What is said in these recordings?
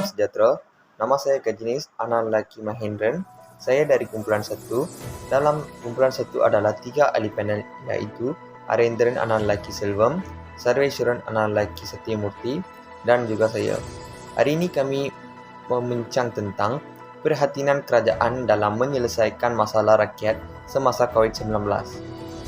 Salam sejahtera, nama saya Kajinis Anak Lelaki Mahendran. Saya dari kumpulan 1. Dalam kumpulan 1 adalah 3 ahli panel, iaitu Arendran Anak Lelaki Selvam, Sarveswaran Anak Lelaki Satyamurthy, dan juga saya. Hari ini kami membincang tentang perhatian kerajaan dalam menyelesaikan masalah rakyat semasa COVID-19.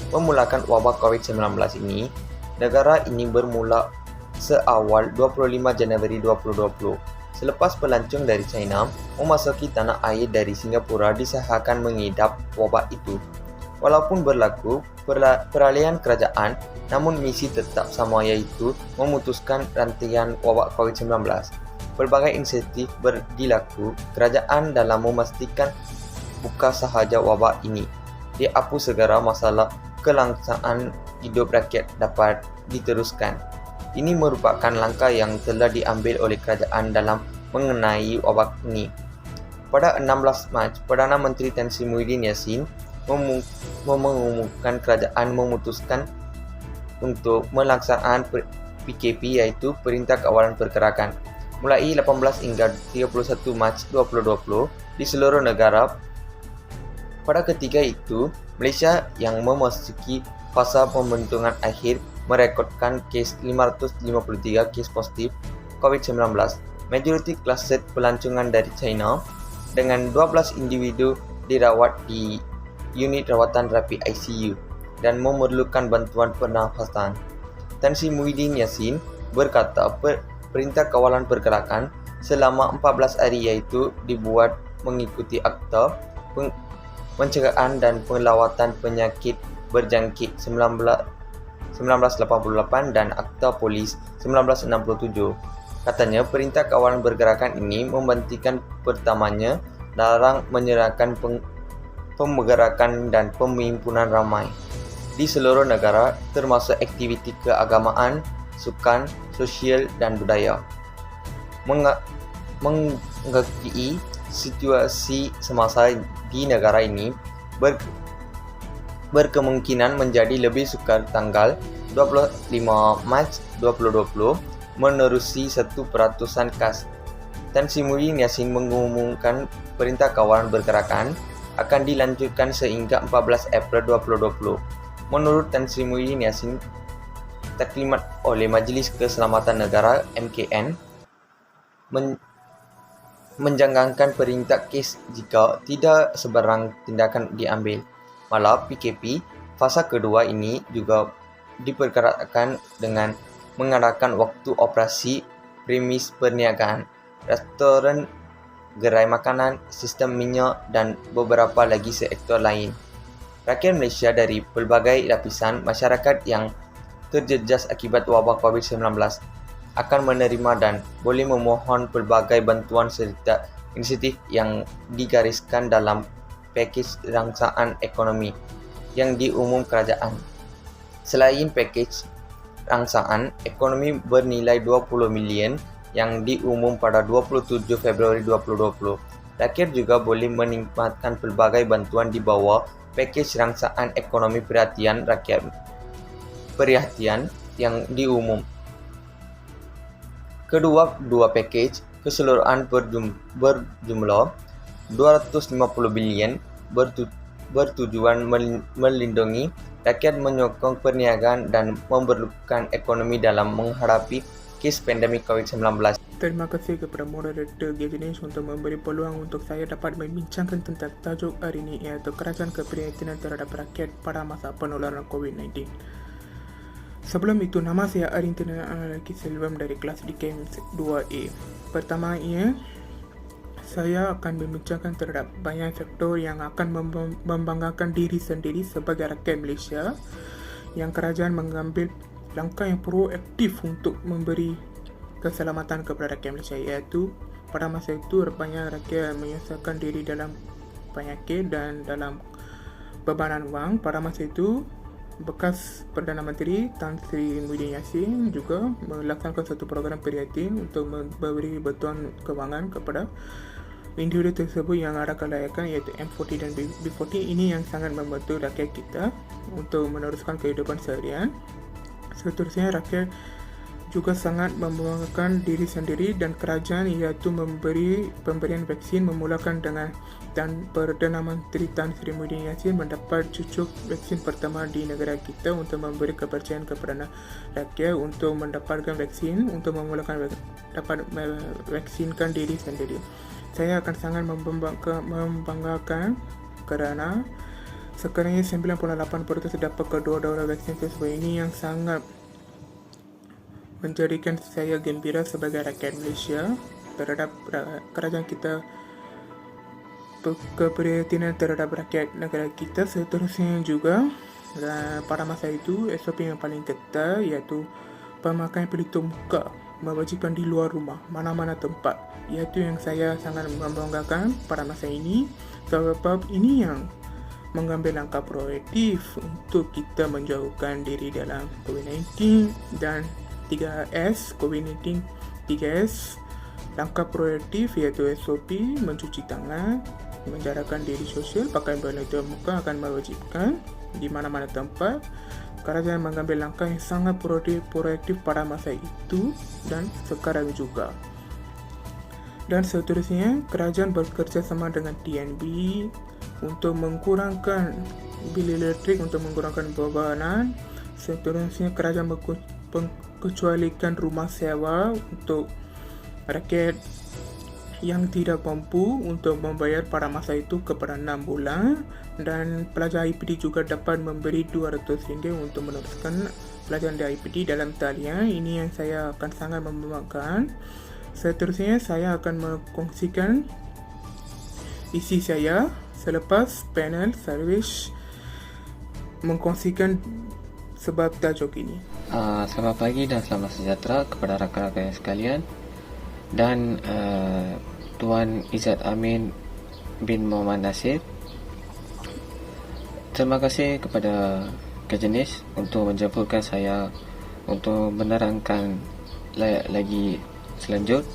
Memulakan wabak COVID-19 ini, negara ini bermula seawal 25 Januari 2020. Selepas pelancong dari China memasuki tanah air dari Singapura disahakan mengidap wabak itu. Walaupun berlaku peralihan kerajaan, namun misi tetap sama, iaitu memutuskan rantaian wabak COVID-19. Pelbagai inisiatif berdilaku kerajaan dalam memastikan bukan sahaja wabak ini dihapus segera, masalah kelangsungan hidup rakyat dapat diteruskan. Ini merupakan langkah yang telah diambil oleh kerajaan dalam mengenai wabak ini. Pada 16 Mac, Perdana Menteri Tan Sri Muhyiddin Yassin mengumumkan kerajaan memutuskan untuk melaksanakan PKP, iaitu Perintah Kawalan Pergerakan, mulai 18 hingga 31 Mac 2020 di seluruh negara. Pada ketika itu, Malaysia yang memasuki fase pembentukan akhir merekodkan kes 553 kes positif COVID-19. Majoriti kluster pelancongan dari China, dengan 12 individu dirawat di unit rawatan rapi ICU dan memerlukan bantuan pernafasan. Tan Sri Muhyiddin Yassin berkata Perintah Kawalan Pergerakan selama 14 hari iaitu dibuat mengikuti Akta Pencegahan dan Pelawatan Penyakit Berjangkit 1988 dan Akta Polis 1967. Katanya Perintah Kawalan Pergerakan ini membuktikan pertamanya larang menyerahkan pemegerakan dan pemimpinan ramai di seluruh negara, termasuk aktiviti keagamaan, sukan, sosial dan budaya. Mengakui situasi semasa di negara ini berkemungkinan menjadi lebih sukar tanggal 25 Mac 2020 menerusi 1% kas. Tan Sri Muhyiddin Yassin mengumumkan Perintah Kawalan Pergerakan akan dilanjutkan sehingga 14 April 2020. Menurut Tan Sri Muhyiddin Yassin, taklimat oleh Majlis Keselamatan Negara MKN menjangkakan perintah kes jika tidak sebarang tindakan diambil. Malah PKP fasa kedua ini juga diperkirakan dengan mengadakan waktu operasi premis perniagaan, restoran, gerai makanan, sistem minyak dan beberapa lagi sektor lain. Rakyat Malaysia dari pelbagai lapisan masyarakat yang terjejas akibat wabak COVID-19 akan menerima dan boleh memohon pelbagai bantuan serta inisiatif yang digariskan dalam pakej rangsaan ekonomi yang diumum kerajaan. Selain pakej rangsaan ekonomi bernilai 20 million yang diumum pada 27 Februari 2020, rakyat juga boleh menikmatkan pelbagai bantuan di bawah pakej rangsaan ekonomi perhatian rakyat yang diumum. Kedua pakej keseluruhan berjumlah 250 bilion bertujuan melindungi rakyat, menyokong perniagaan dan memperlukan ekonomi dalam menghadapi kes pandemik COVID-19. Terima kasih kepada moderator Gajinis untuk memberi peluang untuk saya dapat membincangkan tentang tajuk hari ini, iaitu kerajaan keprihatinan terhadap rakyat pada masa penularan COVID-19. Sebelum itu, nama saya Arendran Anak Lelaki Selvam dari kelas DKM 2A. Pertamanya, saya akan membincangkan terhadap banyak sektor yang akan membanggakan diri sendiri sebagai rakyat Malaysia, yang kerajaan mengambil langkah yang proaktif untuk memberi keselamatan kepada rakyat Malaysia, iaitu pada masa itu banyak rakyat menyusahkan diri dalam penyakit dan dalam bebanan wang. Pada masa itu, bekas Perdana Menteri Tan Sri Muhyiddin Yassin juga melaksanakan satu program prihatin untuk memberi bantuan kewangan kepada individu tersebut yang ada kelayakan, iaitu M40 dan B40. Ini yang sangat membantu rakyat kita untuk meneruskan kehidupan seharian. Seterusnya, rakyat juga sangat membanggakan diri sendiri dan kerajaan, iaitu memberi pemberian vaksin memulakan dengan dan Perdana Menteri Tan Sri Muhyiddin Yassin mendapat cucuk vaksin pertama di negara kita untuk memberi kepercayaan kepada rakyat untuk mendapatkan vaksin untuk memulakan dapat vaksinkan diri sendiri. Saya akan sangat membanggakan kerana sekarang ini 98% dapat kedua dosis vaksin tersebut. Ini yang sangat menjadikan saya gembira sebagai rakyat Malaysia terhadap kerajaan kita, keprihatinan terhadap rakyat negara kita. Seterusnya juga pada masa itu SOP yang paling ketat iaitu pemakaian pelitup muka mewajibkan di luar rumah mana-mana tempat, iaitu yang saya sangat membanggakan pada masa ini, sebab ini yang mengambil langkah proaktif untuk kita menjauhkan diri dalam COVID-19 dan 3S COVID-19. 3S langkah proaktif iaitu SOP, mencuci tangan, menjarakan diri sosial, pakai pelitup muka akan mewajibkan di mana-mana tempat. Kerajaan mengambil langkah yang sangat proaktif pada masa itu dan sekarang juga. Dan seterusnya, kerajaan bekerja sama dengan TNB untuk mengurangkan bil elektrik, untuk mengurangkan bebanan. Seterusnya, kerajaan mengecualikan rumah sewa untuk rakyat yang tidak mampu untuk membayar pada masa itu kepada 6 bulan, dan pelajar IPD juga dapat memberi RM200 untuk meneruskan pelajaran di IPD dalam talian. Ini yang saya akan sangat membanggakan. Seterusnya, saya akan mengkongsikan isi saya selepas panel servis mengkongsikan sebab tajuk ini. Selamat pagi dan selamat sejahtera kepada rakan-rakan sekalian, dan Tuan Izzat Amin bin Muhammad Nasir. Terima kasih kepada Kejenis untuk menjemputkan saya untuk menerangkan lagi selanjut.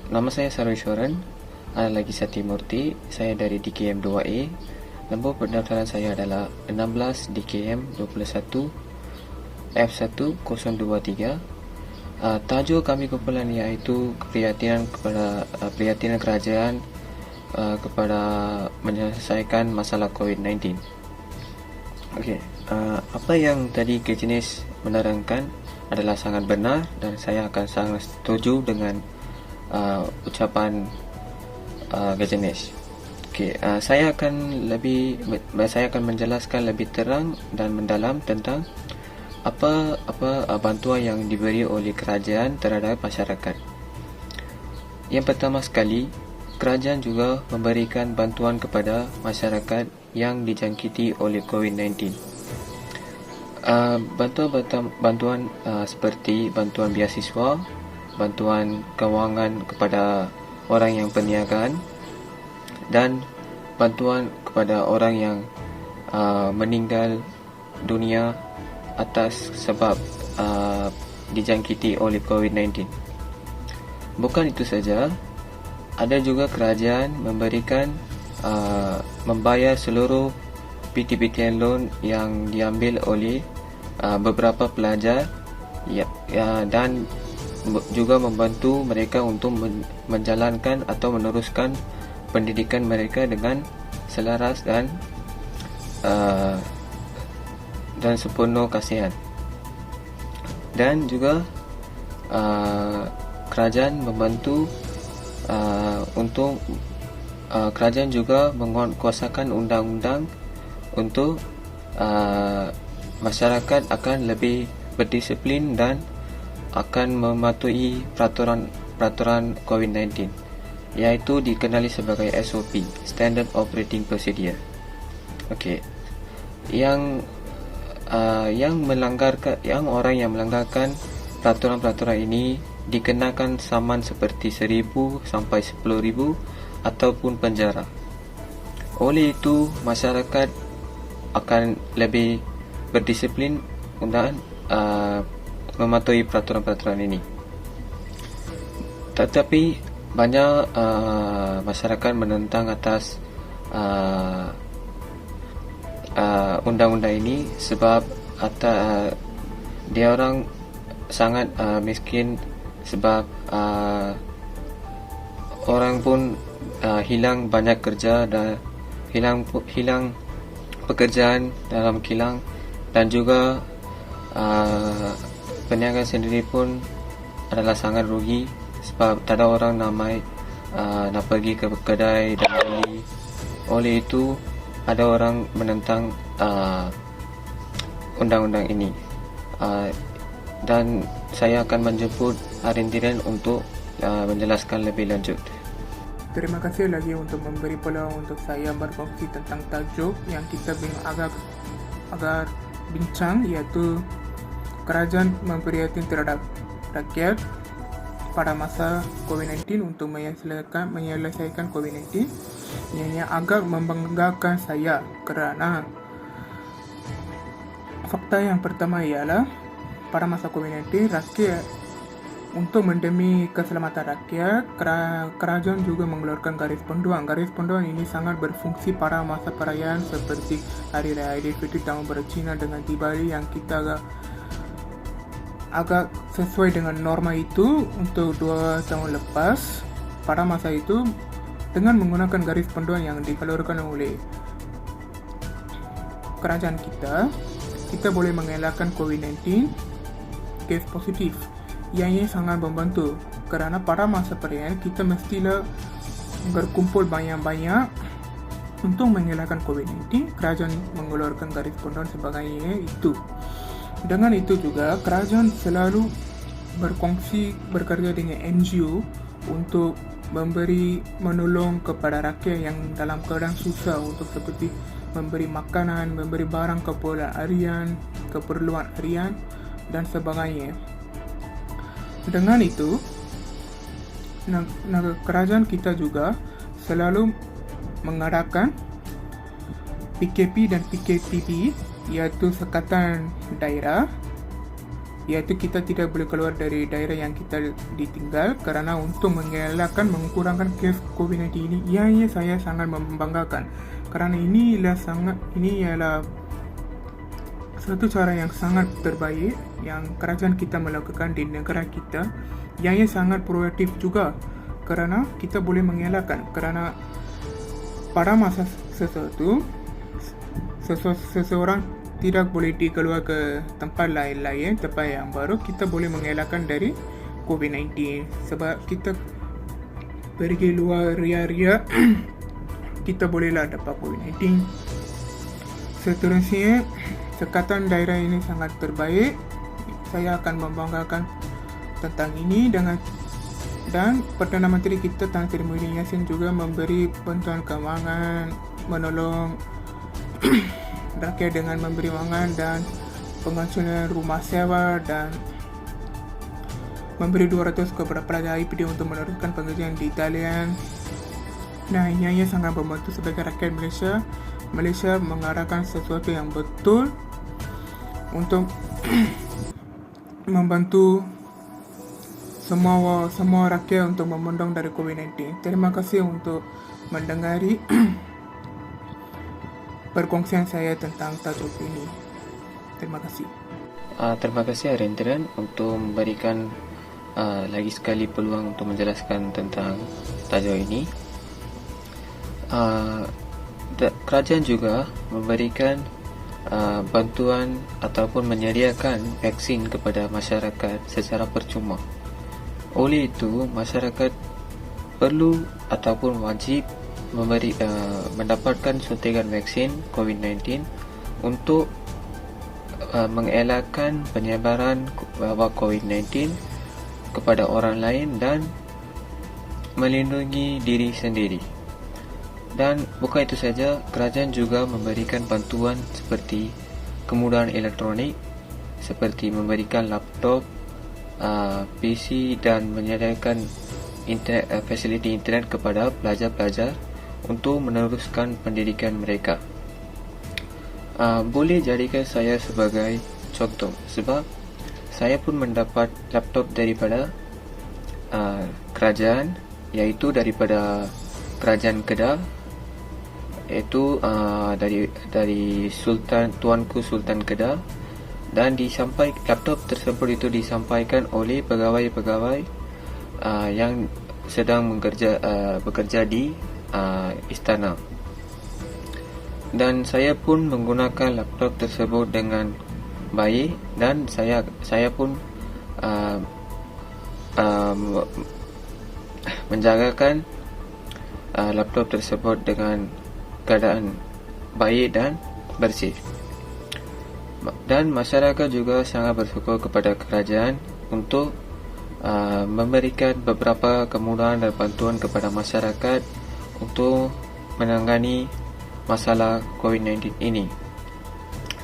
Nama saya Sarwiswaran lagi Sati Murti. Saya dari DKM 2A. Nombor pendaftaran saya adalah 16 DKM 21 F1023. Tajuk kami kumpulan iaitu keprihatinan kerajaan kepada menyelesaikan masalah COVID-19. Apa yang tadi Kejenis menerangkan adalah sangat benar dan saya akan sangat setuju dengan ucapan Kejenis. Saya akan menjelaskan lebih terang dan mendalam tentang apa bantuan yang diberi oleh kerajaan terhadap masyarakat. Yang pertama sekali, kerajaan juga memberikan bantuan kepada masyarakat yang dijangkiti oleh COVID-19. Bantuan seperti bantuan beasiswa, bantuan kewangan kepada orang yang perniagaan, dan bantuan kepada orang yang meninggal dunia atas sebab dijangkiti oleh COVID-19. Bukan itu saja, ada juga kerajaan memberikan membayar seluruh PTPTN loan yang diambil oleh beberapa pelajar dan juga membantu mereka untuk menjalankan atau meneruskan pendidikan mereka dengan selaras dan sepenuh kasihan. Dan juga kerajaan membantu untuk kerajaan juga menguasakan undang-undang untuk masyarakat akan lebih berdisiplin dan akan mematuhi peraturan COVID-19, iaitu dikenali sebagai SOP, Standard Operating Procedure. Yang orang yang melanggarkan peraturan-peraturan ini dikenakan saman seperti 1,000 sampai 10,000 ataupun penjara. Oleh itu, masyarakat akan lebih berdisiplin dan mematuhi peraturan-peraturan ini. Tetapi banyak masyarakat menentang atas undang-undang ini sebab dia orang sangat miskin sebab orang pun hilang banyak kerja dan hilang pekerjaan dalam kilang, dan juga peniaga sendiri pun adalah sangat rugi sebab tak ada orang nak pergi ke kedai dan beli. Oleh itu ada orang menentang undang-undang ini, dan saya akan menjemput Arintiran untuk menjelaskan lebih lanjut. Terima kasih lagi untuk memberi peluang untuk saya berkongsi tentang tajuk yang kita agak bincang, iaitu kerajaan memprihatin terhadap rakyat pada masa COVID-19 untuk menyelesaikan COVID-19. Yang agak membanggakan saya kerana fakta yang pertama ialah pada masa COVID-19 rakyat, untuk mendemi keselamatan rakyat, kerajaan juga mengeluarkan garis panduan. Garis panduan ini sangat berfungsi pada masa perayaan seperti Hari Raya Aidilfitri Tahun Baru Cina dengan Diwali, yang kita agak sesuai dengan norma itu untuk 2 tahun lepas. Pada masa itu, dengan menggunakan garis panduan yang dikeluarkan oleh kerajaan kita boleh mengelakkan COVID-19 kes positif. Yang ini sangat membantu kerana pada masa perayaan kita mestilah berkumpul banyak-banyak untuk mengelakkan COVID-19. Kerajaan mengeluarkan garis panduan sebagainya itu. Dengan itu juga kerajaan selalu bekerja dengan NGO untuk menolong kepada rakyat yang dalam keadaan susah, untuk seperti memberi makanan, memberi barang keperluan harian dan sebagainya. Dengan itu, kerajaan kita juga selalu mengadakan PKP dan PKPB, iaitu sekatan daerah, iaitu kita tidak boleh keluar dari daerah yang kita ditinggal kerana untuk mengurangkan kes COVID-19 ini. Yang saya sangat membanggakan kerana ini ialah satu cara yang sangat terbaik yang kerajaan kita melakukan di negara kita, yang sangat proaktif juga kerana kita boleh mengelakkan, kerana pada masa seseorang tidak boleh dikeluar ke tempat lain-lain, tempat yang baru, kita boleh mengelakkan dari COVID-19 sebab kita pergi luar ria-ria kita bolehlah dapat COVID-19. Seterusnya, sekatan daerah ini sangat terbaik. Saya akan membanggakan tentang ini dan Perdana Menteri kita Tan Sri Muhyiddin Yassin juga memberi bantuan kewangan, menolong rakyat dengan memberi wangan dan pengajuan rumah sewa, dan memberi 200 kepada pelajar IPD untuk meneruskan pengajian di Italian. Nah, ini sangat membantu sebagai rakyat Malaysia mengarahkan sesuatu yang betul untuk membantu semua rakyat untuk memandang dari COVID-19. Terima kasih untuk mendengari perkongsian saya tentang tajuk ini. Terima kasih. Terima kasih Arintiran untuk memberikan lagi sekali peluang untuk menjelaskan tentang tajuk ini. Kerajaan juga memberikan bantuan ataupun menyediakan vaksin kepada masyarakat secara percuma. Oleh itu, masyarakat perlu ataupun wajib mendapatkan suntikan vaksin COVID-19 untuk mengelakkan penyebaran wabak COVID-19 kepada orang lain dan melindungi diri sendiri. Dan bukan itu saja, kerajaan juga memberikan bantuan seperti kemudahan elektronik, seperti memberikan laptop, PC dan menyediakan fasiliti internet kepada pelajar-pelajar untuk meneruskan pendidikan mereka. Boleh jadikan saya sebagai contoh sebab saya pun mendapat laptop daripada kerajaan, iaitu daripada kerajaan Kedah, iaitu dari Tuanku Sultan Kedah, dan laptop tersebut itu disampaikan oleh pegawai-pegawai yang sedang bekerja di istana. Dan saya pun menggunakan laptop tersebut dengan baik, dan saya pun menjagakan laptop tersebut dengan keadaan baik dan bersih. Dan masyarakat juga sangat bersyukur kepada kerajaan untuk memberikan beberapa kemudahan dan bantuan kepada masyarakat untuk menangani masalah COVID-19 ini.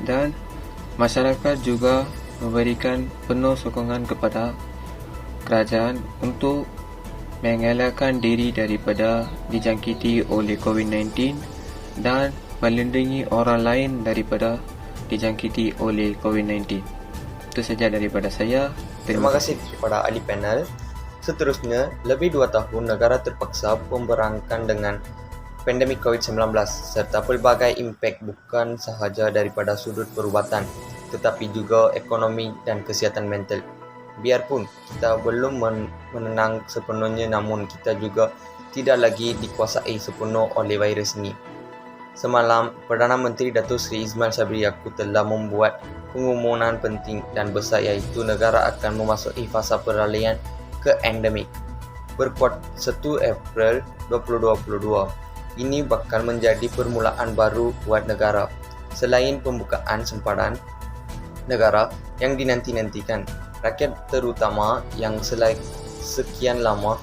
Dan masyarakat juga memberikan penuh sokongan kepada kerajaan untuk mengelakkan diri daripada dijangkiti oleh COVID-19 dan melindungi orang lain daripada dijangkiti oleh COVID-19. Itu saja daripada saya. Terima kasih kepada ahli panel. Seterusnya, lebih 2 tahun negara terpaksa pemberangkan dengan pandemik COVID-19 serta pelbagai impak bukan sahaja daripada sudut perubatan tetapi juga ekonomi dan kesihatan mental. Biarpun kita belum menenang sepenuhnya, namun kita juga tidak lagi dikuasai sepenuh oleh virus ini. Semalam, Perdana Menteri Datuk Seri Ismail Sabri Yaakob telah membuat pengumuman penting dan besar, iaitu negara akan memasuki fasa peralihan ke endemik berkuat 1 April 2022. Ini bakal menjadi permulaan baru buat negara. Selain pembukaan sempadan negara yang dinanti-nantikan, rakyat terutama yang sekian lama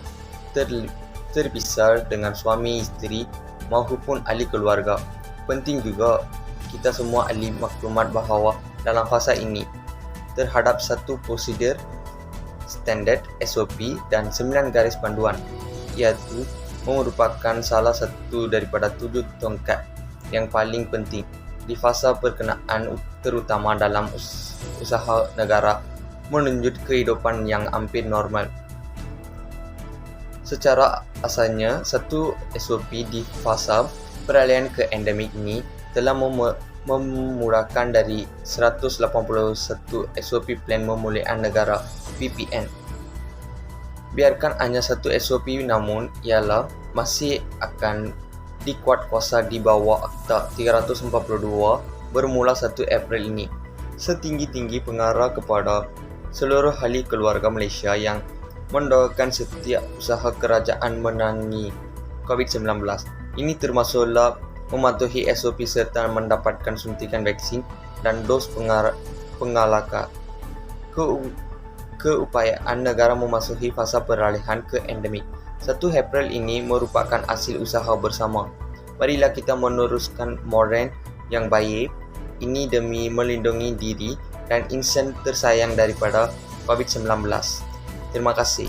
terpisah dengan suami isteri maupun ahli keluarga. Penting juga kita semua ahli maklumat bahawa dalam fasa ini terhadap satu prosedur standard SOP dan 9 garis panduan, iaitu merupakan salah satu daripada 7 tongkat yang paling penting di fasa perkenaan, terutama dalam usaha negara menuju kehidupan yang hampir normal. Secara asalnya, satu SOP di fasa peralihan ke endemik ini telah memurahkan dari 181 SOP Plan Pemulihan Negara PPN. Biarkan hanya satu SOP, namun ialah masih akan dikuatkuasa di bawah Akta 342 bermula 1 April ini. Setinggi-tinggi pengarah kepada seluruh ahli keluarga Malaysia yang mendoakan setiap usaha kerajaan menangani COVID-19. Ini termasuklah mematuhi SOP serta mendapatkan suntikan vaksin dan dos pengalakan. Keupayaan negara memasuki fasa peralihan ke endemik 1 April ini merupakan hasil usaha bersama. Marilah kita meneruskan moral yang baik ini demi melindungi diri dan insan tersayang daripada COVID-19. Terima kasih.